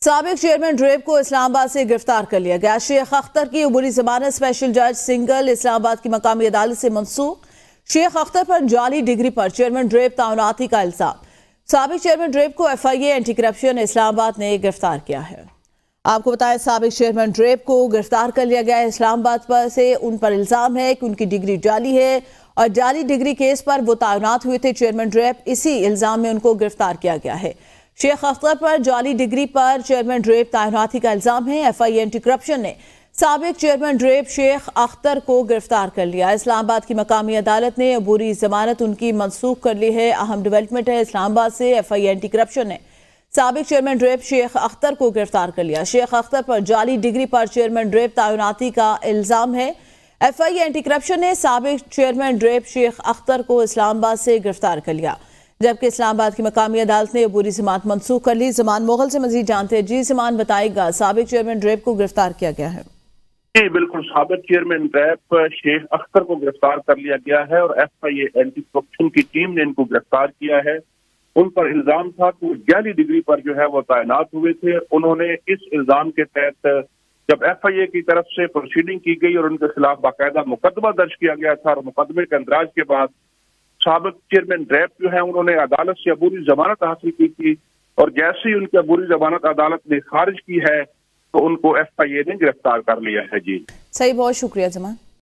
साबिक chairman drape को इस्लामाबाद से गिरफ्तार कर लिया गया। शेख अख्तर की अबूरी जमानत स्पेशल जज सिंगल इस्लामाबाद की मकामी अदालत से मंसूख। शेख अख्तर पर जाली डिग्री पर चेयरमैन ड्रेप तैनाती का इल्जाम। साबिक चेयरमैन ड्रेप को FIA एंटी करप्शन इस्लामाबाद ने गिरफ्तार किया है। आपको बताएं, साबिक चेयरमैन ड्रेप को गिरफ्तार कर लिया गया है इस्लामाबाद पर से। उन पर इल्जाम है कि उनकी डिग्री जाली है और जाली डिग्री केस पर वो तैनात हुए थे चेयरमैन ड्रेप। इसी इल्जाम में उनको गिरफ्तार किया गया है। शेख अख्तर पर जाली डिग्री पर चेयरमैन ड्रेप तैनाती का इल्जाम है। FIA एंटी करप्शन ने साबिक चेयरमैन ड्रेप शेख अख्तर को गिरफ्तार कर लिया। इस्लामाबाद की मकामी अदालत ने अबूरी जमानत उनकी मनसूख कर ली है। अहम डेवलपमेंट है इस्लामाबाद से। FIA एंटी करप्शन ने साबिक चेयरमैन ड्रेप शेख अख्तर को गिरफ्तार कर लिया। शेख अख्तर पर जाली डिग्री पर चेयरमैन ड्रेप तैनाती का इल्जाम है। FIA एंटी करप्शन ने साबिक चेयरमैन ड्रेप शेख अख्तर को इस्लामाबाद से गिरफ्तार कर लिया, जबकि इस्लामाबाद की मकामी अदालत ने अबूरी जमानत मनसूख कर ली। जमान मुगल से मजीद जानते हैं। जी जमान, बताएगा साबिक चेयरमैन ड्रेप को गिरफ्तार किया गया है। जी बिल्कुल, साबिक चेयरमैन ड्रेप शेख अख्तर को गिरफ्तार कर लिया गया है और FIA एंटी करप्शन की टीम ने इनको गिरफ्तार किया है। उन पर इल्जाम था कि वो जाली डिग्री पर जो है वो तैनात हुए थे। उन्होंने इस इल्जाम के तहत जब FIA की तरफ से प्रोसीडिंग की गई और उनके खिलाफ बाकायदा मुकदमा दर्ज किया गया था और मुकदमे के अंदराज के बाद साबिक चेयरमैन ड्रेप जो है उन्होंने अदालत से अबूरी जमानत हासिल की थी और जैसे ही उनकी अबूरी जमानत अदालत ने खारिज की है तो उनको FIA ने गिरफ्तार कर लिया है। जी सही, बहुत शुक्रिया जमान।